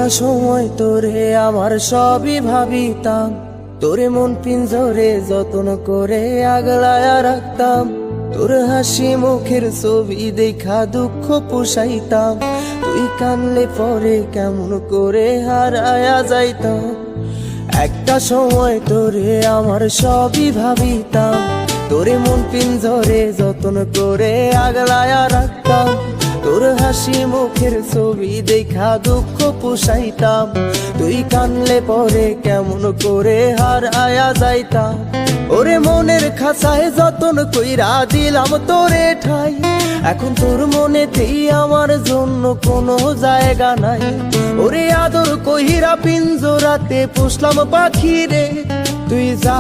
একটা সময় তোরে আমার সবই ভাবিতাম, তোরে মন পিঞ্জরে যত্ন করে আগলায়া রাখতাম। তোর হাসি মুখের ছবি দেখা দুঃখ পোষাইতাম, তুই কানলে পরে কেমন করে হারায়া যাইতাম। একটা সময় তোরে আমার সবই ভাবিতাম, তোরে মন পিঞ্জরে যত্ন করে আগলায়া রাখতাম। তোর হাসি মুখের ছবি দেখা দুঃখ পোষাইতাম, তুই কানলে পরে কেমন করে হারায়া যাইতাম। ওরে মনের খাঁচায় যতন কইরা দিলাম তোরে ঠাই, এখন তোর মনেতেই আমার জন্য কোনো জায়গা নাই। ওরে আদর কইরা পিঞ্জরাতে পুষলাম পাখি রে, তুই যা